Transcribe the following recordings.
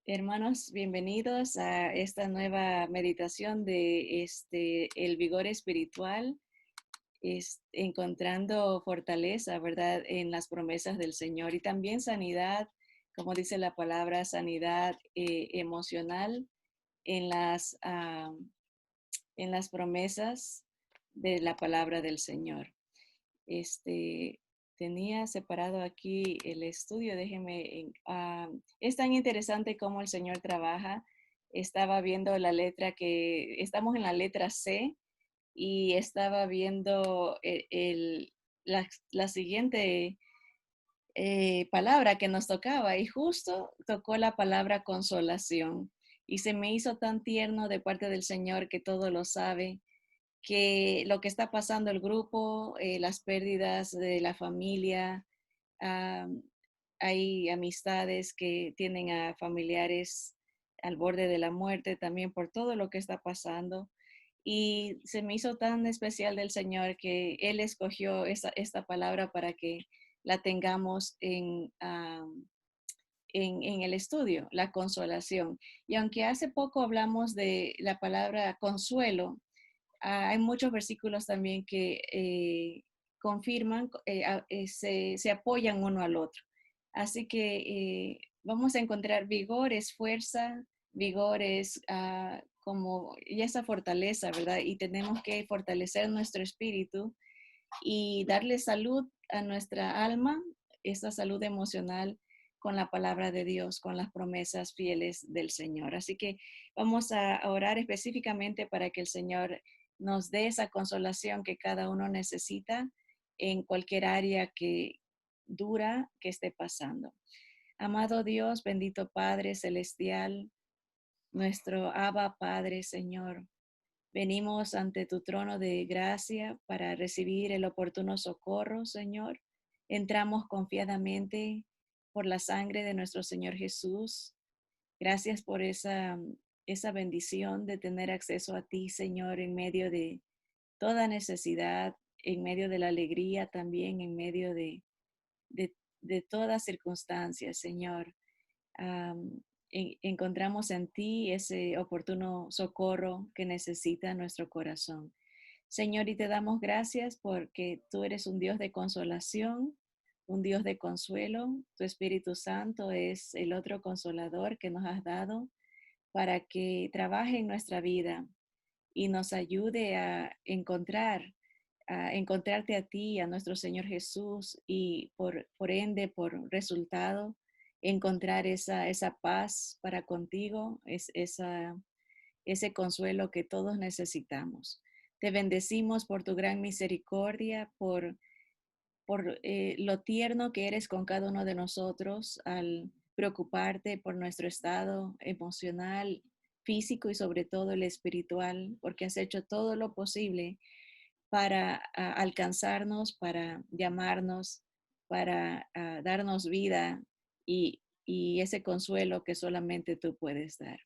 Hermanos, bienvenidos a esta nueva meditación de el vigor espiritual, encontrando fortaleza, ¿verdad? En las promesas del Señor y también sanidad, como dice la palabra, sanidad emocional en en las promesas de la palabra del Señor. Este, Tenía separado aquí el estudio, es tan interesante cómo el Señor trabaja. Estaba viendo la letra que, estamos en la letra C y estaba viendo la siguiente palabra que nos tocaba y justo tocó la palabra consolación y se me hizo tan tierno de parte del Señor que todo lo sabe, que lo que está pasando el grupo, las pérdidas de la familia, ah, hay amistades que tienen a familiares al borde de la muerte también por todo lo que está pasando. Y se me hizo tan especial del Señor que Él escogió esta palabra para que la tengamos en el estudio, la consolación. Y aunque hace poco hablamos de la palabra consuelo, hay muchos versículos también que confirman, se apoyan uno al otro. Así que vamos a encontrar vigor, es fuerza, vigor es como y esa fortaleza, ¿verdad? Y tenemos que fortalecer nuestro espíritu y darle salud a nuestra alma, esa salud emocional con la palabra de Dios, con las promesas fieles del Señor. Así que vamos a orar específicamente para que el Señor nos dé esa consolación que cada uno necesita en cualquier área que dura que esté pasando. Amado Dios, bendito Padre Celestial, nuestro Abba Padre Señor, venimos ante tu trono de gracia para recibir el oportuno socorro, Señor. Entramos confiadamente por la sangre de nuestro Señor Jesús. Gracias por esa bendición de tener acceso a ti, Señor, en medio de toda necesidad, en medio de la alegría también, en medio de, de todas circunstancias, Señor. Am, Encontramos en ti ese oportuno socorro que necesita nuestro corazón. Señor, y te damos gracias porque tú eres un Dios de consolación, un Dios de consuelo. Tu Espíritu Santo es el otro consolador que nos has dado para que trabaje en nuestra vida y nos ayude a encontrarte a ti, a nuestro Señor Jesús y por ende, por resultado, encontrar esa paz para contigo, ese consuelo que todos necesitamos. Te bendecimos por tu gran misericordia, por lo tierno que eres con cada uno de nosotros al preocuparte por nuestro estado emocional, físico y sobre todo el espiritual, porque has hecho todo lo posible para alcanzarnos, para llamarnos, para darnos vida y ese consuelo que solamente tú puedes dar.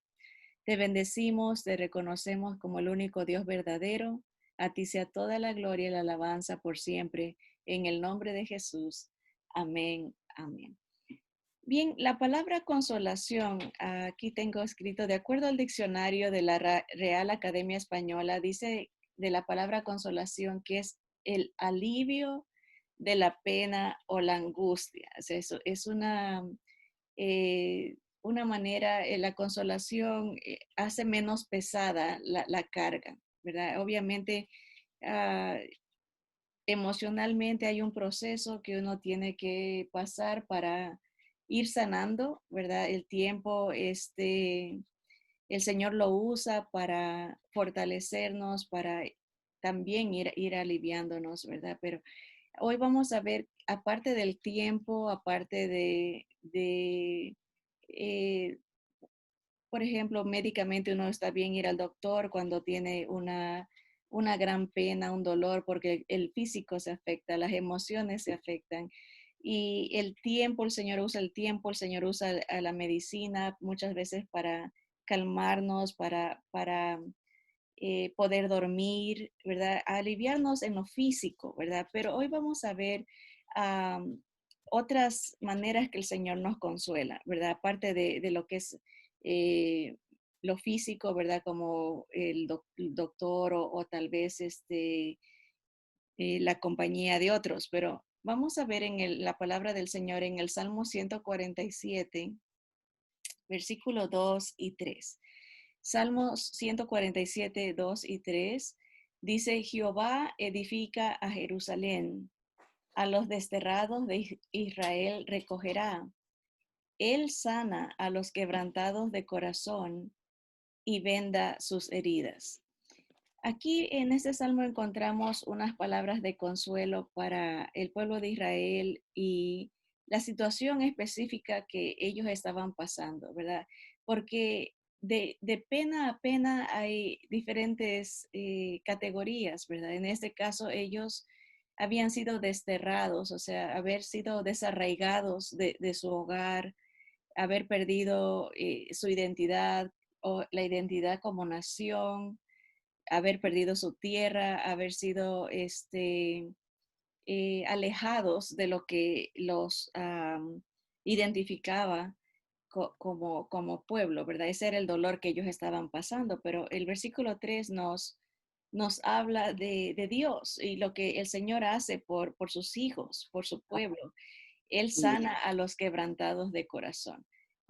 Te bendecimos, te reconocemos como el único Dios verdadero. A ti sea toda la gloria y la alabanza por siempre. En el nombre de Jesús. Amén. Amén. Bien, la palabra consolación, aquí tengo escrito, de acuerdo al diccionario de la Real Academia Española, dice de la palabra consolación que es el alivio de la pena o la angustia. O sea, eso es una manera, la consolación hace menos pesada la carga, ¿verdad? Obviamente, ah, emocionalmente hay un proceso que uno tiene que pasar para ir sanando, ¿verdad? El tiempo, el Señor lo usa para fortalecernos, para también ir aliviándonos, ¿verdad? Pero hoy vamos a ver, aparte del tiempo, aparte eh, por ejemplo, médicamente uno está bien ir al doctor cuando tiene una gran pena, un dolor, porque el físico se afecta, las emociones se afectan. Y el tiempo, el Señor usa el tiempo, el Señor usa a la medicina muchas veces para calmarnos, para poder dormir, ¿verdad? Aliviarnos en lo físico, ¿verdad? Pero hoy vamos a ver um, otras maneras que el Señor nos consuela, ¿verdad? Aparte de lo que es eh, lo físico, ¿verdad? Como el doctor o tal vez la compañía de otros. Pero vamos a ver en la palabra del Señor en el Salmo 147, versículo 2 y 3. Salmos 147, 2 y 3 dice, Jehová edifica a Jerusalén, a los desterrados de Israel recogerá. Él sana a los quebrantados de corazón y venda sus heridas. Aquí en este salmo encontramos unas palabras de consuelo para el pueblo de Israel y la situación específica que ellos estaban pasando, ¿verdad? Porque de pena a pena hay diferentes categorías, ¿verdad? En este caso ellos habían sido desterrados, o sea, haber sido desarraigados de su hogar, haber perdido su identidad o la identidad como nación, haber perdido su tierra, haber sido alejados de lo que los identificaba como pueblo, ¿verdad? Ese era el dolor que ellos estaban pasando, pero el versículo 3 nos habla de Dios y lo que el Señor hace por sus hijos, por su pueblo. Él sana a los quebrantados de corazón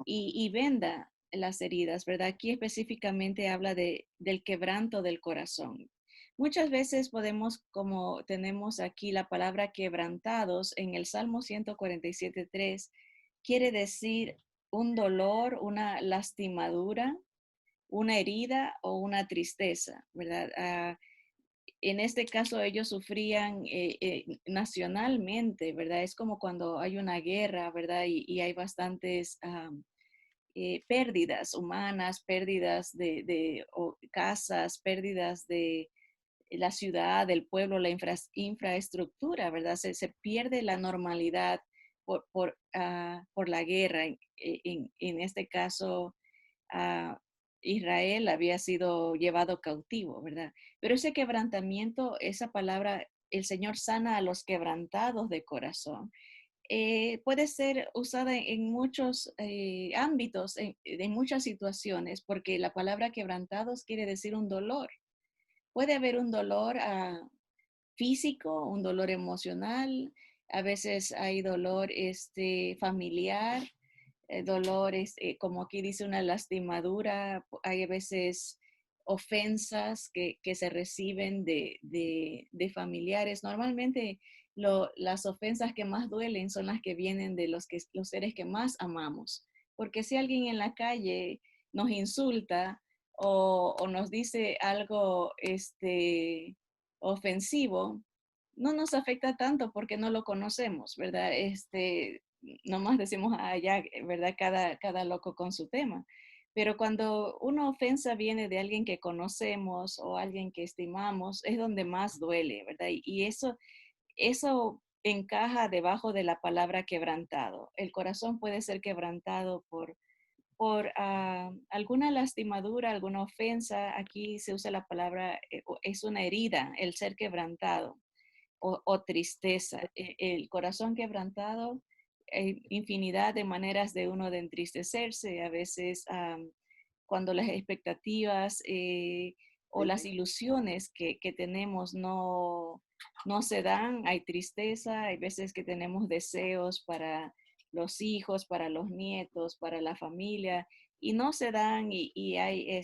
y venda las heridas, ¿verdad? Aquí específicamente habla del quebranto del corazón. Muchas veces podemos, como tenemos aquí la palabra quebrantados en el Salmo 147.3, quiere decir un dolor, una lastimadura, una herida o una tristeza, ¿verdad? En este caso ellos sufrían nacionalmente, ¿verdad? Es como cuando hay una guerra, ¿verdad? Y hay bastantes pérdidas humanas, pérdidas de casas, pérdidas de la ciudad, del pueblo, la infraestructura, ¿verdad? Se pierde la normalidad por la guerra. En este caso, uh, Israel había sido llevado cautivo, ¿verdad? Pero ese quebrantamiento, esa palabra, el Señor sana a los quebrantados de corazón. Puede ser usada en muchos ámbitos, en muchas situaciones, porque la palabra quebrantados quiere decir un dolor. Puede haber un dolor físico, un dolor emocional, a veces hay dolor familiar, dolores, como aquí dice una lastimadura, hay a veces ofensas que se reciben de familiares. Normalmente las ofensas que más duelen son las que vienen de los seres que más amamos, porque si alguien en la calle nos insulta o nos dice algo ofensivo, no nos afecta tanto porque no lo conocemos, ¿verdad? Nomás decimos, ya, ¿verdad? Cada loco con su tema. Pero cuando una ofensa viene de alguien que conocemos o alguien que estimamos, es donde más duele, ¿verdad? Y eso encaja debajo de la palabra quebrantado. El corazón puede ser quebrantado por alguna lastimadura, alguna ofensa. Aquí se usa la palabra, es una herida, el ser quebrantado o tristeza. El corazón quebrantado, infinidad de maneras de uno de entristecerse, a veces cuando las expectativas o las ilusiones que tenemos no se dan, hay tristeza, hay veces que tenemos deseos para los hijos, para los nietos, para la familia, y no se dan y hay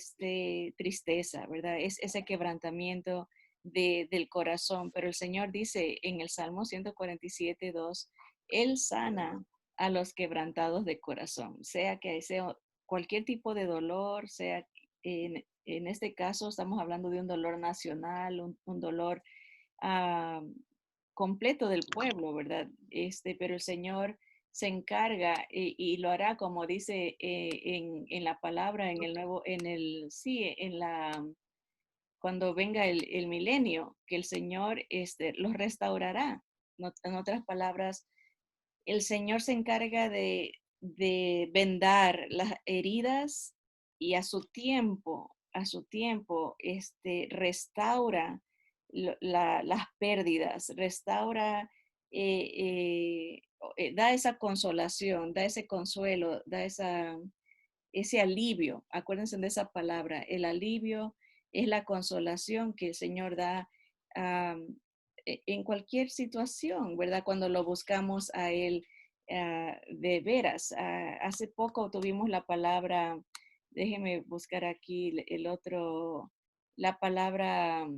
tristeza, ¿verdad? Es ese quebrantamiento del corazón, pero el Señor dice en el Salmo 147.2, Él sana a los quebrantados de corazón, sea que sea cualquier tipo de dolor, sea en este caso estamos hablando de un dolor nacional, un dolor ah, completo del pueblo, ¿verdad? Pero el Señor se encarga y lo hará como dice en la palabra, en el nuevo, sí, cuando venga el milenio, que el Señor los restaurará. No, en otras palabras, el Señor se encarga de vendar las heridas y a su tiempo, restaura las pérdidas, restaura, da esa consolación, da ese consuelo, da esa ese alivio. Acuérdense de esa palabra. El alivio es la consolación que el Señor da en cualquier situación, ¿verdad? Cuando lo buscamos a Él de veras. Hace poco tuvimos la palabra, déjeme buscar aquí el otro, la palabra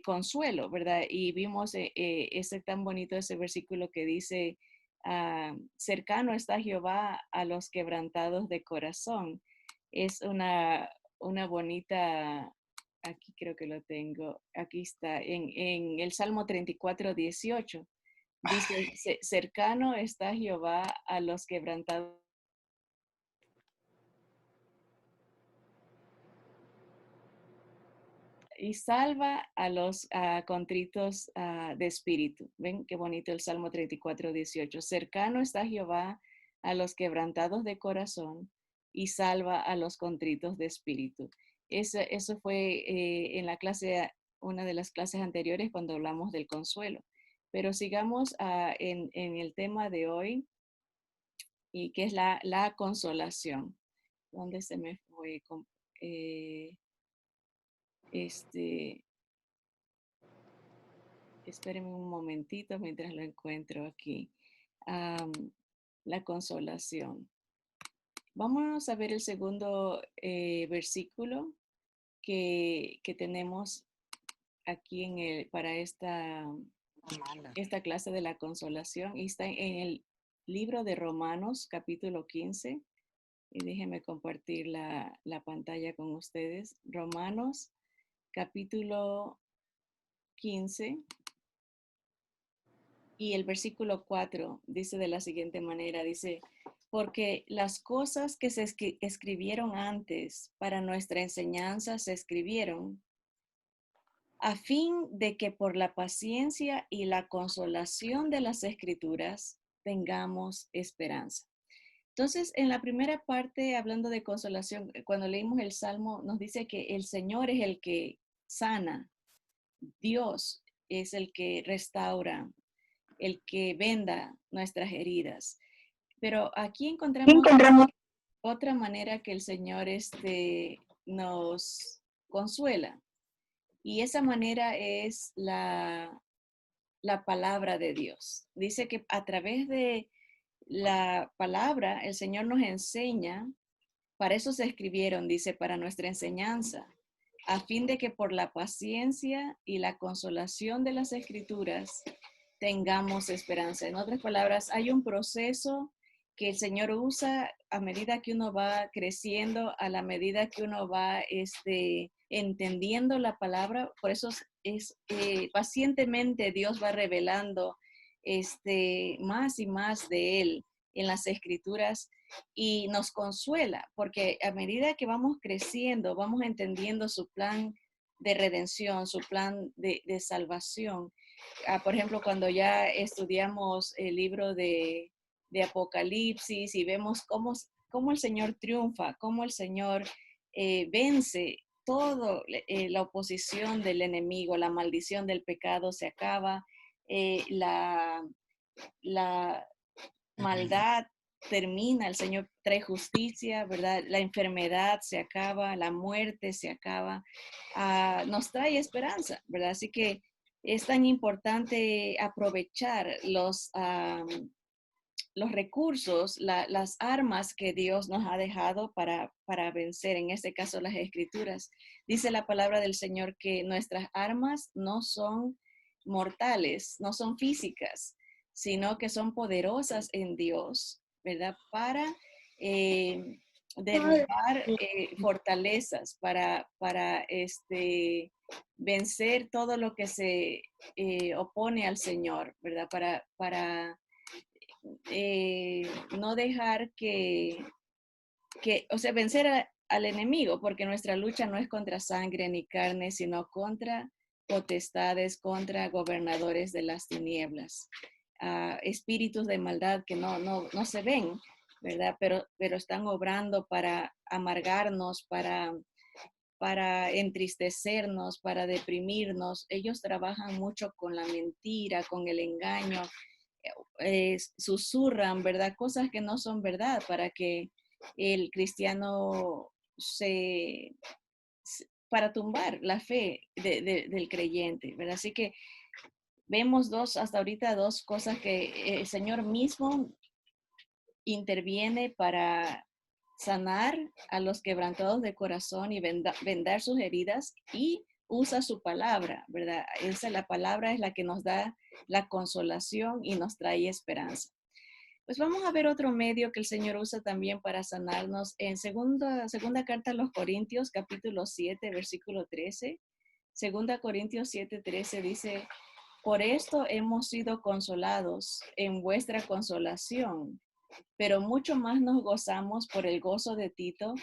consuelo, ¿verdad? Y vimos ese tan bonito, ese versículo que dice, cercano está Jehová a los quebrantados de corazón. Es una bonita, aquí creo que lo tengo, aquí está, en el Salmo 34:18. Dice, cercano está Jehová a los quebrantados y salva a los contritos de espíritu. ¿Ven qué bonito el Salmo 34:18? Cercano está Jehová a los quebrantados de corazón y salva a los contritos de espíritu. Eso fue en la clase, una de las clases anteriores cuando hablamos del consuelo. Pero sigamos en el tema de hoy, y que es la consolación. ¿Dónde se me fue? Eh, este, Espérenme un momentito mientras lo encuentro aquí. Am, la consolación. Vámonos a ver el segundo versículo que tenemos aquí para esta clase de la consolación. Y está en el libro de Romanos, capítulo 15. Y déjenme compartir la pantalla con ustedes. Romanos, capítulo 15. Y el versículo 4 dice de la siguiente manera, dice, porque las cosas que se escribieron antes para nuestra enseñanza se escribieron a fin de que por la paciencia y la consolación de las escrituras tengamos esperanza. Entonces, en la primera parte, hablando de consolación, cuando leímos el Salmo, nos dice que el Señor es el que sana, Dios es el que restaura, el que venda nuestras heridas. Pero aquí encontramos otra manera que el Señor nos consuela. Y esa manera es la palabra de Dios. Dice que a través de la palabra el Señor nos enseña, para eso se escribieron, dice, para nuestra enseñanza, a fin de que por la paciencia y la consolación de las escrituras tengamos esperanza. En otras palabras, hay un proceso que el Señor usa a medida que uno va creciendo, a la medida que uno va entendiendo la palabra. Por eso pacientemente Dios va revelando más y más de Él en las escrituras y nos consuela, porque a medida que vamos creciendo, vamos entendiendo su plan de redención, su plan de salvación. Por ejemplo, cuando ya estudiamos el libro de Apocalipsis y vemos cómo el Señor triunfa, cómo el Señor vence toda la oposición del enemigo, la maldición del pecado se acaba, la maldad termina, el Señor trae justicia, ¿verdad? La enfermedad se acaba, la muerte se acaba, nos trae esperanza, ¿verdad? Así que es tan importante aprovechar los recursos, las armas que Dios nos ha dejado para vencer, en este caso las escrituras. Dice la palabra del Señor que nuestras armas no son mortales, no son físicas, sino que son poderosas en Dios, ¿verdad? Para derribar fortalezas, para vencer todo lo que se opone al Señor, ¿verdad? Para no dejar o sea, vencer al enemigo, porque nuestra lucha no es contra sangre ni carne, sino contra potestades, contra gobernadores de las tinieblas, espíritus de maldad que no se ven, ¿verdad? Pero están obrando para amargarnos, para entristecernos, para deprimirnos. Ellos trabajan mucho con la mentira, con el engaño, susurran, ¿verdad? Cosas que no son verdad para que el cristiano para tumbar la fe del creyente, ¿verdad? Así que vemos hasta ahorita dos cosas que el Señor mismo interviene para sanar a los quebrantados de corazón y vendar sus heridas, y usa su palabra, ¿verdad? La palabra es la que nos da la consolación y nos trae esperanza. Pues vamos a ver otro medio que el Señor usa también para sanarnos en segunda carta a los Corintios, capítulo 7, versículo 13. Segunda Corintios 7, 13 dice: por esto hemos sido consolados en vuestra consolación, pero mucho más nos gozamos por el gozo de Tito,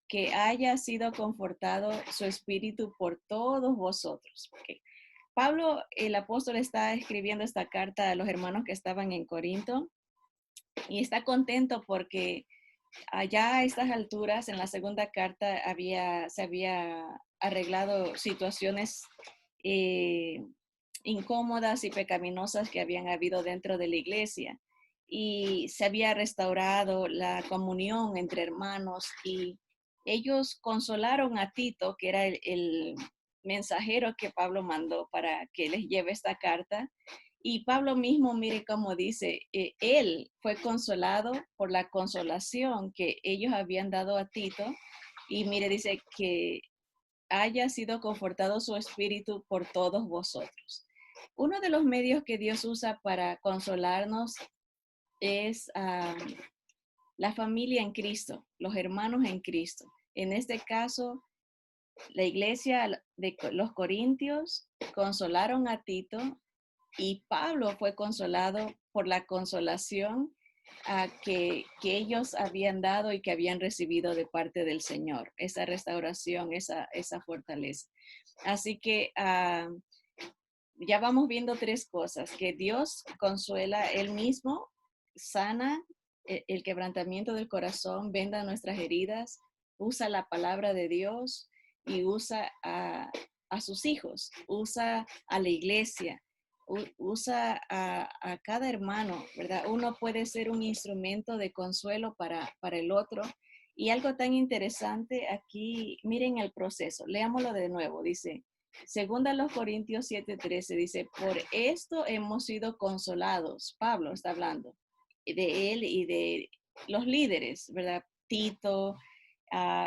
que haya sido confortado su espíritu por todos vosotros. Okay. Pablo, el apóstol, está escribiendo esta carta a los hermanos que estaban en Corinto y está contento porque allá a estas alturas, en la segunda carta, se había arreglado situaciones eh, incómodas y pecaminosas que habían habido dentro de la iglesia. Y se había restaurado la comunión entre hermanos, y ellos consolaron a Tito, que era el mensajero que Pablo mandó para que les lleve esta carta. Y Pablo mismo, mire cómo dice, él fue consolado por la consolación que ellos habían dado a Tito. Y mire, dice que haya sido confortado su espíritu por todos vosotros. Uno de los medios que Dios usa para consolarnos es la familia en Cristo, los hermanos en Cristo. En este caso, la iglesia de los Corintios consolaron a Tito, y Pablo fue consolado por la consolación que ellos habían dado y que habían recibido de parte del Señor, esa restauración, esa fortaleza. Así que ya vamos viendo tres cosas: que Dios consuela, Él mismo sana el quebrantamiento del corazón, venda nuestras heridas, usa la palabra de Dios y usa a sus hijos, usa a la iglesia, usa a cada hermano, ¿verdad? Uno puede ser un instrumento de consuelo para el otro. Y algo tan interesante aquí, miren el proceso, leámoslo de nuevo, dice, segunda los Corintios 7:13, dice, por esto hemos sido consolados. Pablo está hablando de él y de los líderes, ¿verdad? Tito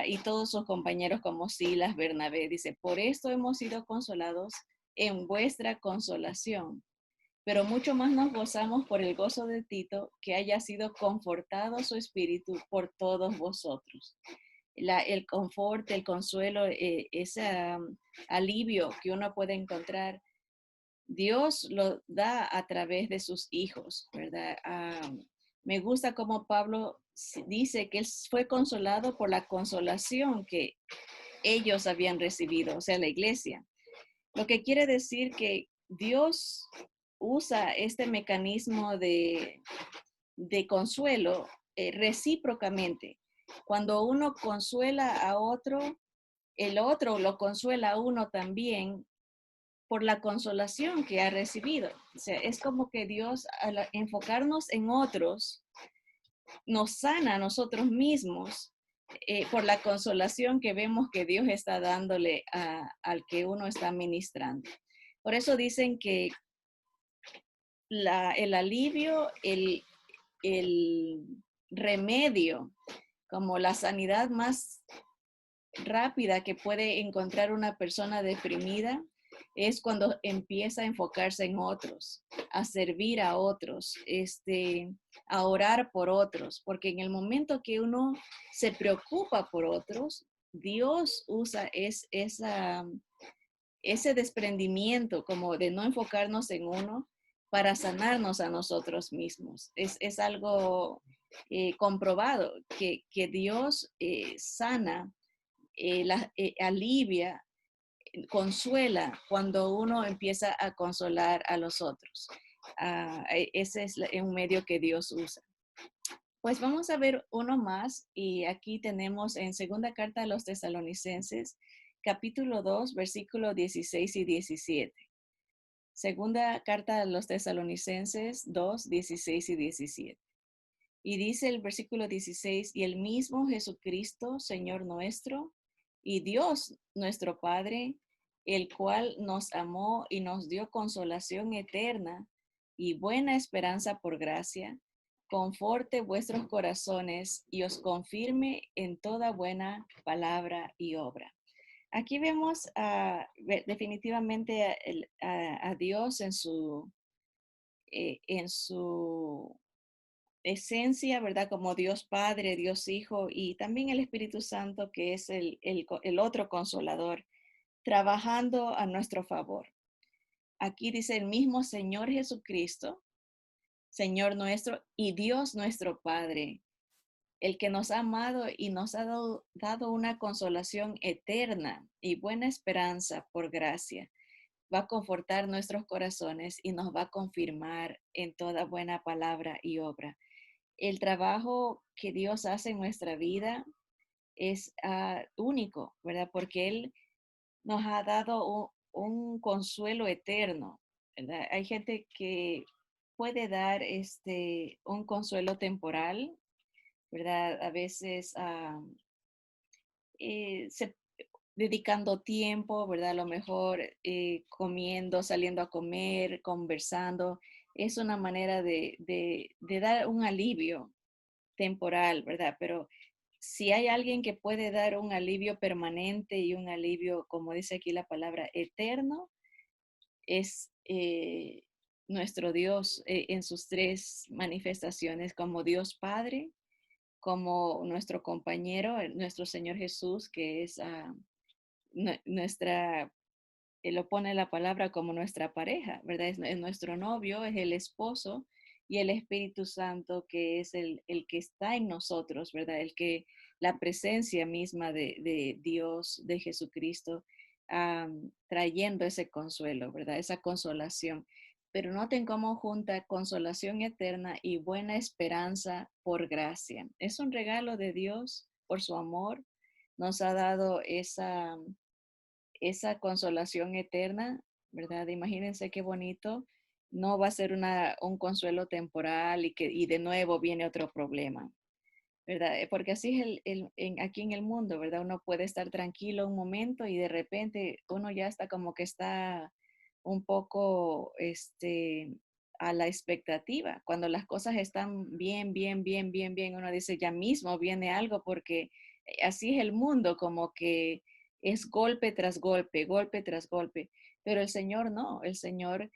y todos sus compañeros como Silas, Bernabé. Dice, por esto hemos sido consolados en vuestra consolación, pero mucho más nos gozamos por el gozo de Tito, que haya sido confortado su espíritu por todos vosotros. El confort, el consuelo, ese alivio que uno puede encontrar, Dios lo da a través de sus hijos, ¿verdad? Me gusta cómo Pablo dice que él fue consolado por la consolación que ellos habían recibido, o sea, la iglesia. Lo que quiere decir que Dios usa este mecanismo de consuelo recíprocamente. Cuando uno consuela a otro, el otro lo consuela a uno también por la consolación que ha recibido. O sea, es como que Dios, al enfocarnos en otros, nos sana a nosotros mismos por la consolación que vemos que Dios está dándole al que uno está ministrando. Por eso dicen que el alivio, el remedio, como la sanidad más rápida que puede encontrar una persona deprimida, es cuando empieza a enfocarse en otros, a servir a otros, a orar por otros, porque en el momento que uno se preocupa por otros, Dios usa ese desprendimiento como de no enfocarnos en uno para sanarnos a nosotros mismos. Es algo comprobado que Dios sana, alivia, consuela cuando uno empieza a consolar a los otros. Ese es un medio que Dios usa. Pues vamos a ver uno más, y aquí tenemos en segunda carta a los Tesalonicenses, capítulo 2, versículos 16 y 17. Segunda carta a los Tesalonicenses 2, 16 y 17. Y dice el versículo 16, y el mismo Jesucristo, Señor nuestro, y Dios nuestro Padre, el cual nos amó y nos dio consolación eterna y buena esperanza por gracia, conforte vuestros corazones y os confirme en toda buena palabra y obra. Aquí vemos definitivamente a Dios en su esencia, ¿verdad? Como Dios Padre, Dios Hijo y también el Espíritu Santo, que es el otro consolador, trabajando a nuestro favor. Aquí dice el mismo Señor Jesucristo, Señor nuestro y Dios nuestro Padre, el que nos ha amado y nos ha dado una consolación eterna y buena esperanza por gracia. Va a confortar nuestros corazones y nos va a confirmar en toda buena palabra y obra. El trabajo que Dios hace en nuestra vida es único, ¿verdad? Porque Él nos ha dado un consuelo eterno, ¿verdad? Hay gente que puede dar un consuelo temporal, ¿verdad? A veces se dedicando tiempo, ¿verdad? A lo mejor comiendo, saliendo a comer, conversando. Es una manera de dar un alivio temporal, ¿verdad? Pero si hay alguien que puede dar un alivio permanente y un alivio, como dice aquí la palabra, eterno, es nuestro Dios en sus tres manifestaciones, como Dios Padre, como nuestro compañero, nuestro Señor Jesús, que es nuestra, él lo pone la palabra como nuestra pareja, ¿verdad? Es nuestro novio, es el esposo, y el Espíritu Santo, que es el que está en nosotros, ¿verdad? La presencia misma de Dios, de Jesucristo, trayendo ese consuelo, ¿verdad? Esa consolación. Pero noten cómo junta consolación eterna y buena esperanza por gracia. Es un regalo de Dios por su amor. Nos ha dado esa consolación eterna, ¿verdad? Imagínense qué bonito. No va a ser un consuelo temporal y de nuevo viene otro problema, ¿verdad? Porque así es aquí en el mundo, ¿verdad? Uno puede estar tranquilo un momento y de repente uno ya está como que está un poco a la expectativa. Cuando las cosas están bien, bien, bien, bien, bien, uno dice, ya mismo viene algo porque así es el mundo, como que es golpe tras golpe, golpe tras golpe. Pero el Señor no, el Señor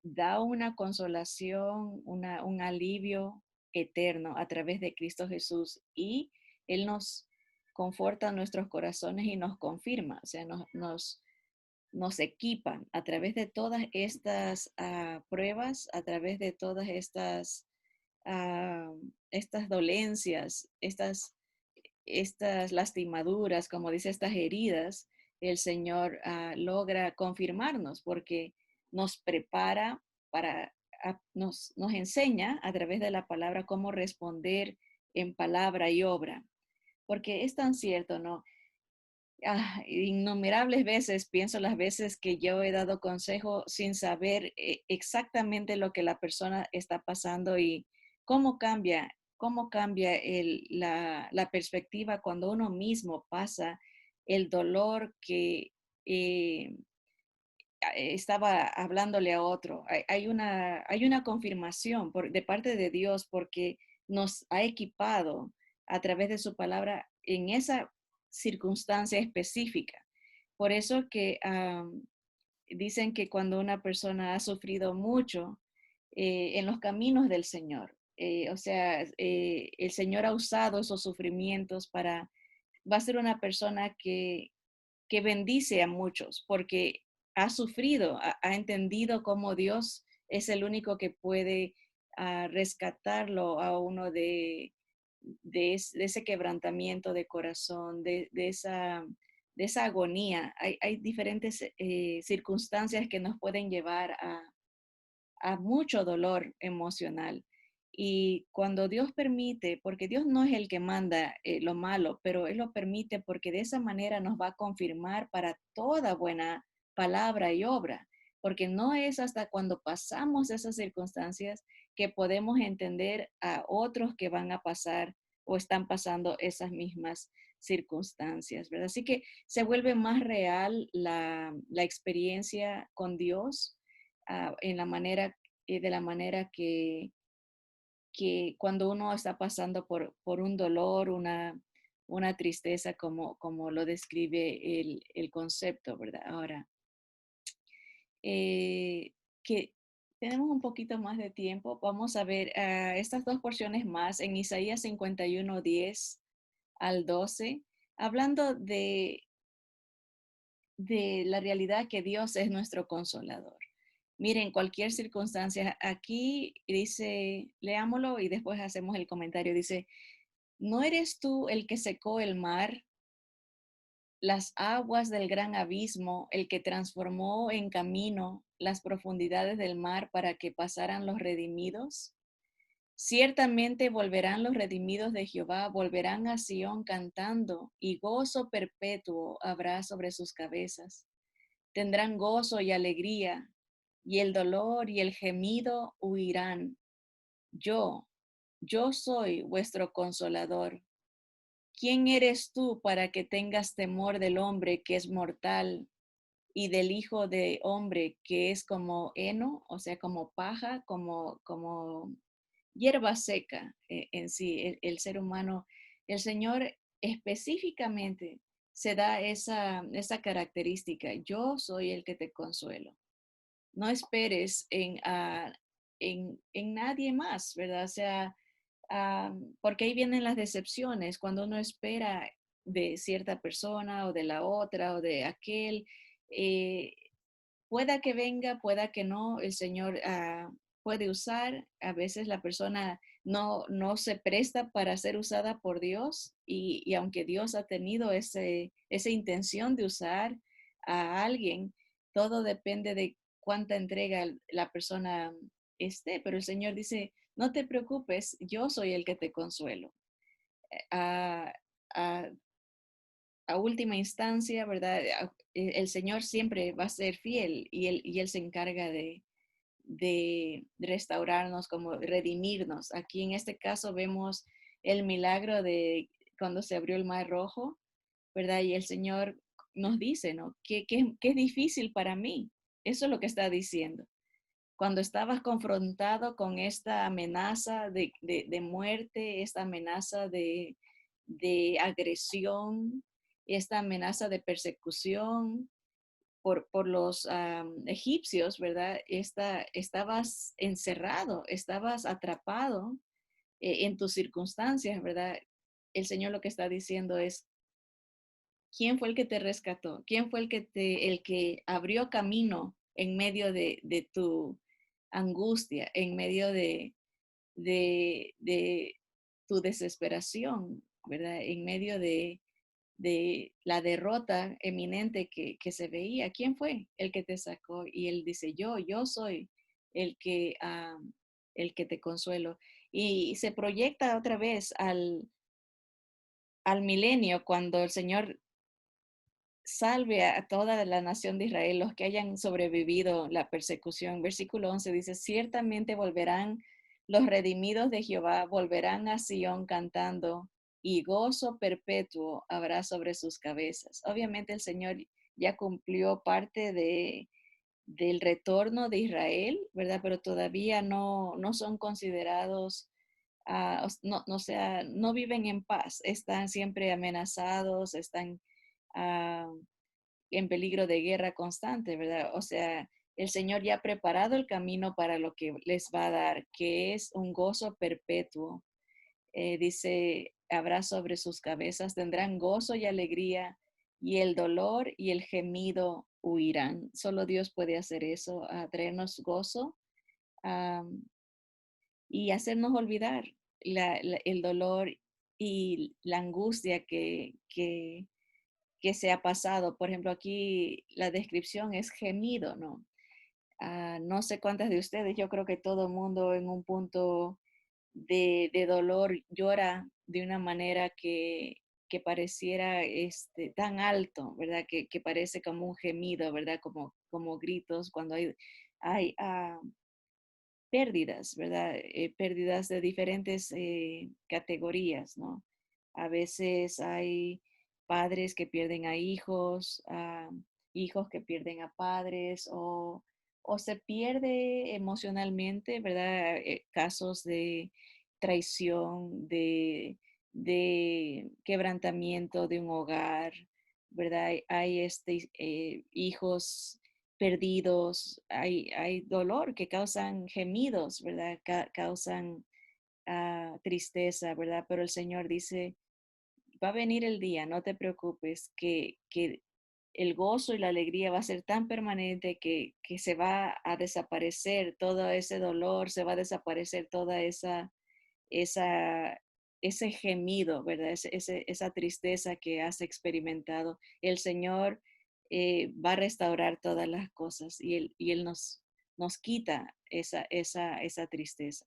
da una consolación, un alivio eterno a través de Cristo Jesús y Él nos conforta nuestros corazones y nos confirma, o sea, nos equipa a través de todas estas pruebas, a través de todas ah, estas dolencias, estas lastimaduras, como dice, estas heridas, el Señor logra confirmarnos porque nos prepara para, nos enseña a través de la palabra cómo responder en palabra y obra. Porque es tan cierto, ¿no? Innumerables veces pienso las veces que yo he dado consejo sin saber exactamente lo que la persona está pasando y cómo cambia la perspectiva cuando uno mismo pasa el dolor que estaba hablándole a otro. Hay una confirmación de parte de Dios porque nos ha equipado a través de su palabra en esa circunstancia específica. Por eso que dicen que cuando una persona ha sufrido mucho en los caminos del Señor, o sea, el Señor ha usado esos sufrimientos va a ser una persona que bendice a muchos porque ha sufrido, ha entendido cómo Dios es el único que puede rescatarlo a uno de ese quebrantamiento de corazón, de esa agonía. Hay diferentes circunstancias que nos pueden llevar a mucho dolor emocional. Y cuando Dios permite, porque Dios no es el que manda lo malo, pero Él lo permite porque de esa manera nos va a confirmar para toda buena palabra y obra, porque no es hasta cuando pasamos esas circunstancias que podemos entender a otros que van a pasar o están pasando esas mismas circunstancias, ¿verdad? Así que se vuelve más real la experiencia con Dios en la manera, de la manera que cuando uno está pasando por un dolor, una tristeza, como lo describe el concepto, ¿verdad? Ahora, que tenemos un poquito más de tiempo, vamos a ver estas dos porciones más en Isaías 51, 10 al 12, hablando de la realidad que Dios es nuestro consolador. Miren, cualquier circunstancia, aquí dice, leámoslo y después hacemos el comentario. Dice, ¿no eres tú el que secó el mar, las aguas del gran abismo, el que transformó en camino las profundidades del mar para que pasaran los redimidos? Ciertamente volverán los redimidos de Jehová, volverán a Sión cantando, y gozo perpetuo habrá sobre sus cabezas. Tendrán gozo y alegría, y el dolor y el gemido huirán. Yo, yo soy vuestro consolador. ¿Quién eres tú para que tengas temor del hombre que es mortal y del hijo de hombre que es como heno, o sea, como paja, como hierba seca en sí, el ser humano? El Señor específicamente se da esa característica. Yo soy el que te consuelo. No esperes en nadie más, ¿verdad? O sea, porque ahí vienen las decepciones, cuando uno espera de cierta persona o de la otra o de aquel, eh, pueda que venga, pueda que no, el Señor puede usar, a veces la persona no se presta para ser usada por Dios y aunque Dios ha tenido esa intención de usar a alguien, todo depende de cuánta entrega la persona esté, pero el Señor dice, no te preocupes, yo soy el que te consuelo. A, a, a última instancia, ¿verdad? El Señor siempre va a ser fiel y él se encarga de restaurarnos, como redimirnos. Aquí en este caso vemos el milagro de cuando se abrió el Mar Rojo, ¿verdad? Y el Señor nos dice, ¿no? Que es difícil para mí. Eso es lo que está diciendo. Cuando estabas confrontado con esta amenaza de muerte, esta amenaza de agresión, esta amenaza de persecución por los egipcios, ¿verdad? Estabas encerrado, estabas atrapado en tus circunstancias, ¿verdad? El Señor lo que está diciendo es, ¿quién fue el que te rescató? ¿Quién fue el que abrió camino en medio de tu angustia, en medio de tu desesperación, ¿verdad? En medio de la derrota eminente que se veía? ¿Quién fue el que te sacó? Y él dice, yo soy el el que te consuelo. Y se proyecta otra vez al milenio, cuando el Señor salve a toda la nación de Israel, los que hayan sobrevivido la persecución. Versículo 11 dice, ciertamente volverán los redimidos de Jehová, volverán a Sión cantando, y gozo perpetuo habrá sobre sus cabezas. Obviamente el Señor ya cumplió parte del retorno de Israel, ¿verdad? Pero todavía no son considerados, no viven en paz, están siempre amenazados, están uh, en peligro de guerra constante, ¿verdad? O sea, el Señor ya ha preparado el camino para lo que les va a dar, que es un gozo perpetuo. Dice, habrá sobre sus cabezas, tendrán gozo y alegría, y el dolor y el gemido huirán. Solo Dios puede hacer eso, traernos gozo um, y hacernos olvidar el dolor y la angustia que se ha pasado. Por ejemplo, aquí la descripción es gemido, ¿no? No sé cuántas de ustedes, yo creo que todo el mundo en un punto de dolor llora de una manera que pareciera tan alto, ¿verdad? Que parece como un gemido, ¿verdad? Como gritos cuando hay pérdidas, ¿verdad? Pérdidas de diferentes categorías, ¿no? A veces hay padres que pierden a hijos, hijos que pierden a padres o se pierde emocionalmente, ¿verdad? Casos de traición, de quebrantamiento de un hogar, ¿verdad? Hay hijos perdidos, hay dolor que causan gemidos, ¿verdad? Causan tristeza, ¿verdad? Pero el Señor dice, va a venir el día, no te preocupes, que el gozo y la alegría va a ser tan permanente que se va a desaparecer todo ese dolor, se va a desaparecer toda esa, ese gemido, ¿verdad? Esa tristeza que has experimentado. El Señor va a restaurar todas las cosas y Él nos quita esa tristeza.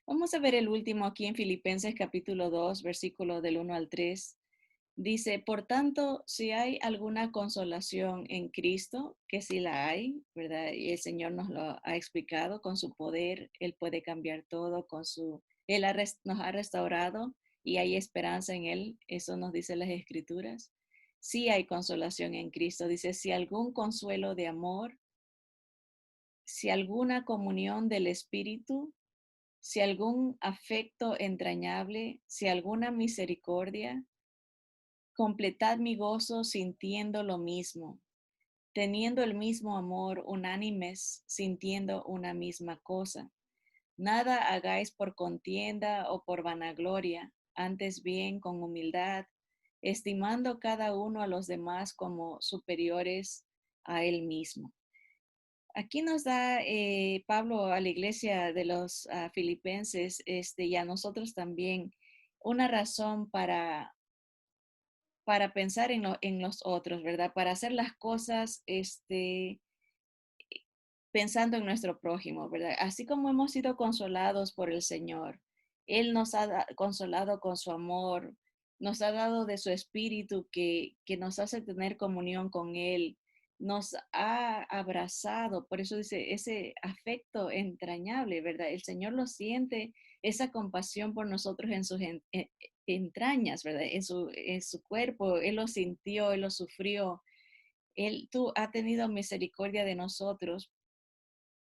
Vamos a ver el último aquí en Filipenses capítulo 2, versículo del 1 al 3. Dice, por tanto, si hay alguna consolación en Cristo, que sí la hay, ¿verdad? Y el Señor nos lo ha explicado, con su poder, Él puede cambiar todo, Él nos ha restaurado y hay esperanza en Él, eso nos dice las Escrituras. Sí hay consolación en Cristo, dice, si algún consuelo de amor, si alguna comunión del Espíritu, si algún afecto entrañable, si alguna misericordia, completad mi gozo sintiendo lo mismo, teniendo el mismo amor, unánimes, sintiendo una misma cosa. Nada hagáis por contienda o por vanagloria, antes bien con humildad, estimando cada uno a los demás como superiores a él mismo. Aquí nos da Pablo a la iglesia de los filipenses y a nosotros también una razón para pensar en los otros, ¿verdad? Para hacer las cosas pensando en nuestro prójimo, ¿verdad? Así como hemos sido consolados por el Señor, Él nos ha consolado con su amor, nos ha dado de su espíritu que nos hace tener comunión con Él, nos ha abrazado, por eso dice ese afecto entrañable, ¿verdad? El Señor lo siente, esa compasión por nosotros en sus entrañas, ¿verdad? En su cuerpo, Él lo sintió, Él lo sufrió. Tú has tenido misericordia de nosotros.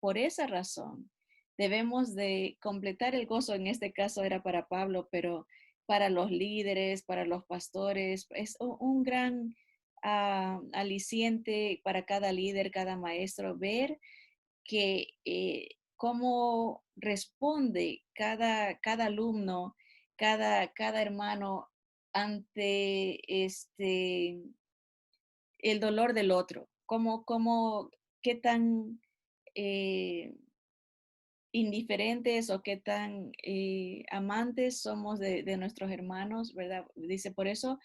Por esa razón, debemos de completar el gozo. En este caso era para Pablo, pero para los líderes, para los pastores, es un gran aliciente para cada líder, cada maestro, ver que cómo responde cada alumno, cada hermano ante el dolor del otro, qué tan eh, indiferentes o qué tan amantes somos de nuestros hermanos, ¿verdad? Dice, por eso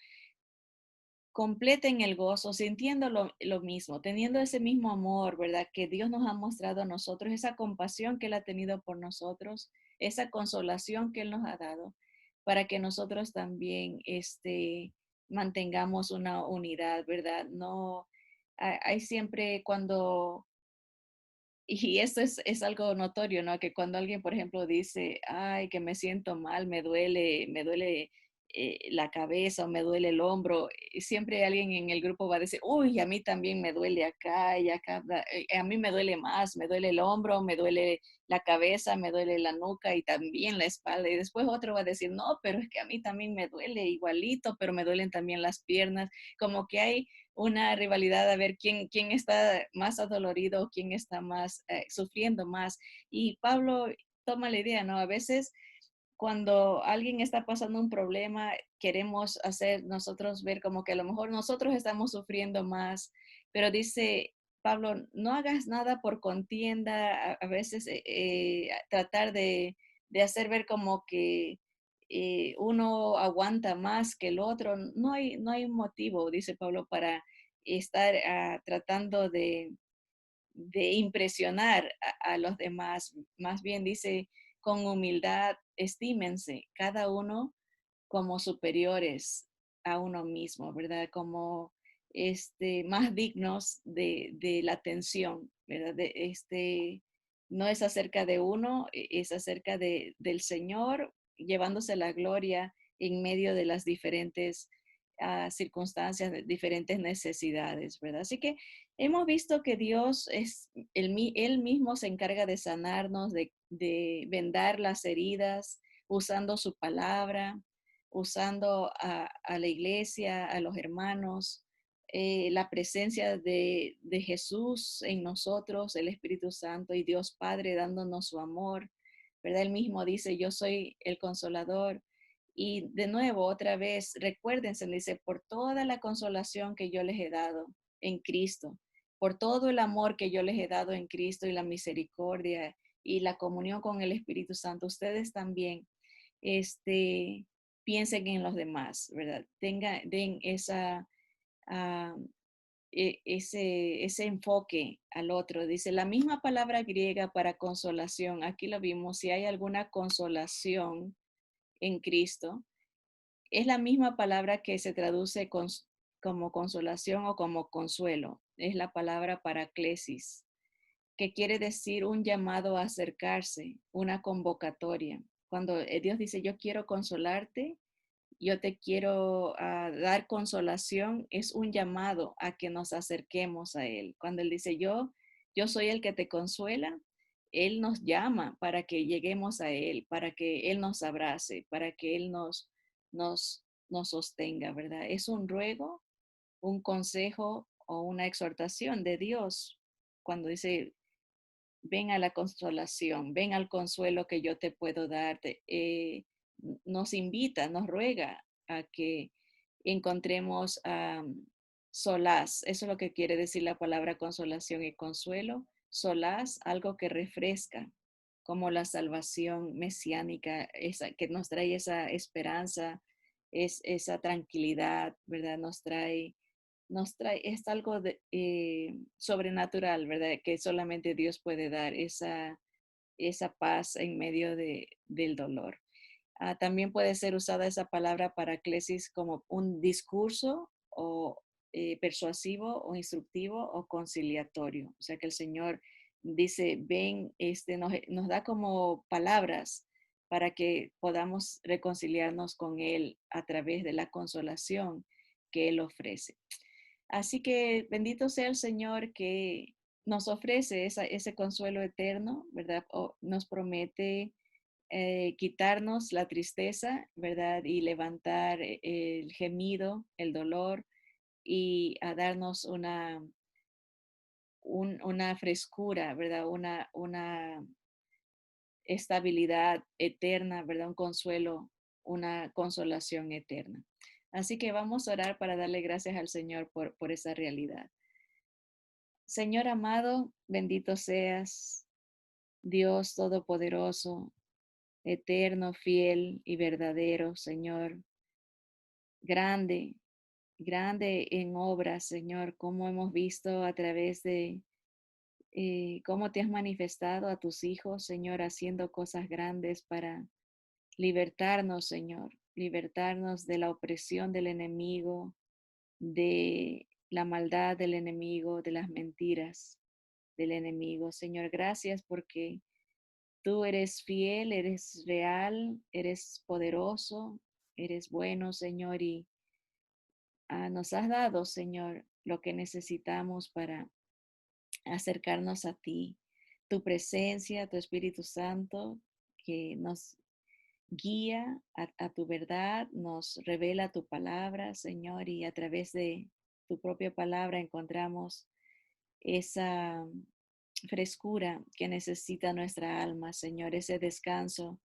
completen el gozo, sintiendo lo mismo, teniendo ese mismo amor, ¿verdad? Que Dios nos ha mostrado a nosotros, esa compasión que Él ha tenido por nosotros, esa consolación que Él nos ha dado, para que nosotros también mantengamos una unidad, ¿verdad? No, hay siempre cuando y esto es algo notorio, ¿no? Que cuando alguien, por ejemplo, dice, ay, que me siento mal, me duele la cabeza o me duele el hombro, siempre alguien en el grupo va a decir, uy, a mí también me duele acá y acá, a mí me duele más, me duele el hombro, me duele la cabeza, me duele la nuca y también la espalda. Y después otro va a decir, no, pero es que a mí también me duele igualito, pero me duelen también las piernas. Como que hay una rivalidad a ver quién está más adolorido, quién está más sufriendo más. Y Pablo toma la idea, ¿no? A veces cuando alguien está pasando un problema, queremos hacer nosotros ver como que a lo mejor nosotros estamos sufriendo más, pero dice Pablo, no hagas nada por contienda, a veces tratar de hacer ver como que uno aguanta más que el otro. No hay un motivo, dice Pablo, para estar tratando de impresionar a los demás. Más bien dice, con humildad, estímense cada uno como superiores a uno mismo, ¿verdad? Como más dignos de la atención, ¿verdad? no es acerca de uno, es acerca del Señor llevándose la gloria en medio de las diferentes circunstancias, de diferentes necesidades, ¿verdad? Así que hemos visto que Dios es, Él mismo se encarga de sanarnos, de vendar las heridas, usando su palabra, usando a la iglesia, a los hermanos, la presencia de Jesús en nosotros, el Espíritu Santo y Dios Padre dándonos su amor, ¿verdad? Él mismo dice, yo soy el consolador. Y de nuevo, otra vez, recuérdense, dice, por toda la consolación que yo les he dado en Cristo, por todo el amor que yo les he dado en Cristo y la misericordia y la comunión con el Espíritu Santo, ustedes también, este, piensen en los demás, ¿verdad? Den ah, ese enfoque al otro. Dice, la misma palabra griega para consolación, aquí lo vimos, si hay alguna consolación en Cristo, es la misma palabra que se traduce como consolación o como consuelo. Es la palabra paraclesis, que quiere decir un llamado a acercarse, una convocatoria. Cuando Dios dice, yo quiero consolarte, yo te quiero dar consolación, es un llamado a que nos acerquemos a Él. Cuando Él dice, yo soy el que te consuela, Él nos llama para que lleguemos a Él, para que Él nos abrace, para que Él nos sostenga, ¿verdad? Es un ruego, un consejo o una exhortación de Dios cuando dice, ven a la consolación, ven al consuelo que yo te puedo dar. Nos invita, nos ruega a que encontremos solaz. Eso es lo que quiere decir la palabra consolación y consuelo. Solaz, algo que refresca, como la salvación mesiánica, que nos trae esa esperanza, esa tranquilidad, ¿verdad? Es algo sobrenatural, ¿verdad? Que solamente Dios puede dar, esa paz en medio del dolor. También puede ser usada esa palabra paraclesis como un discurso o persuasivo o instructivo o conciliatorio. O sea que el Señor dice, ven, nos da como palabras para que podamos reconciliarnos con Él a través de la consolación que Él ofrece. Así que bendito sea el Señor que nos ofrece ese consuelo eterno, ¿verdad? Nos promete quitarnos la tristeza, ¿verdad? Y levantar el gemido, el dolor y a darnos una frescura, ¿verdad? Una estabilidad eterna, ¿verdad? Un consuelo, una consolación eterna. Así que vamos a orar para darle gracias al Señor por esa realidad. Señor amado, bendito seas, Dios Todopoderoso, eterno, fiel y verdadero, Señor. Grande, grande en obras, Señor, como hemos visto a través de cómo te has manifestado a tus hijos, Señor, haciendo cosas grandes para libertarnos, Señor, libertarnos de la opresión del enemigo, de la maldad del enemigo, de las mentiras del enemigo. Señor, gracias porque tú eres fiel, eres real, eres poderoso, eres bueno, Señor, y nos has dado, Señor, lo que necesitamos para acercarnos a ti. Tu presencia, tu Espíritu Santo, que nos guía a tu verdad, nos revela tu palabra, Señor, y a través de tu propia palabra encontramos esa frescura que necesita nuestra alma, Señor, ese descanso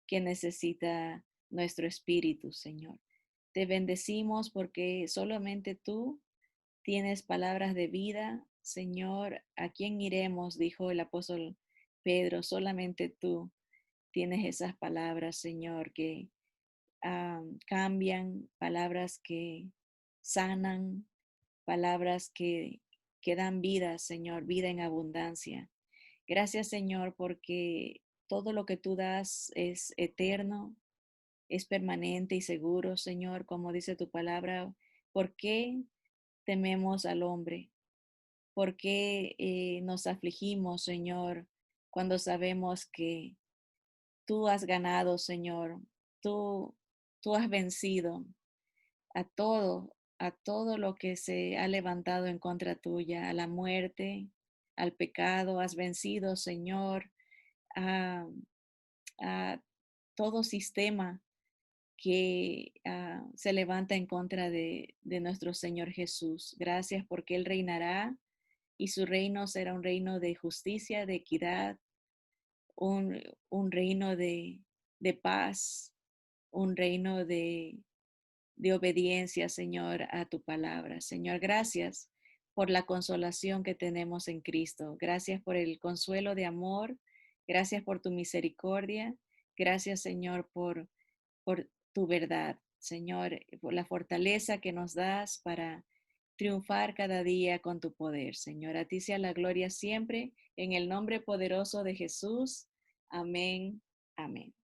que necesita nuestro espíritu, Señor. Te bendecimos porque solamente tú tienes palabras de vida, Señor. ¿A quién iremos? Dijo el apóstol Pedro, solamente tú tienes esas palabras, Señor, que cambian, palabras que sanan, palabras que dan vida, Señor, vida en abundancia. Gracias, Señor, porque todo lo que tú das es eterno, es permanente y seguro, Señor, como dice tu palabra. ¿Por qué tememos al hombre? ¿Por qué nos afligimos, Señor, cuando sabemos que tú has ganado, Señor. Tú, tú has vencido a todo lo que se ha levantado en contra tuya, a la muerte, al pecado. Has vencido, Señor, a, a todo sistema que se levanta en contra de nuestro Señor Jesús. Gracias porque Él reinará y su reino será un reino de justicia, de equidad, un, un reino de paz, un reino de obediencia, Señor, a tu palabra. Señor, gracias por la consolación que tenemos en Cristo. Gracias por el consuelo de amor. Gracias por tu misericordia. Gracias, Señor, por tu verdad. Señor, por la fortaleza que nos das para triunfar cada día con tu poder. Señor, a ti sea la gloria siempre, en el nombre poderoso de Jesús. Amén. Amén.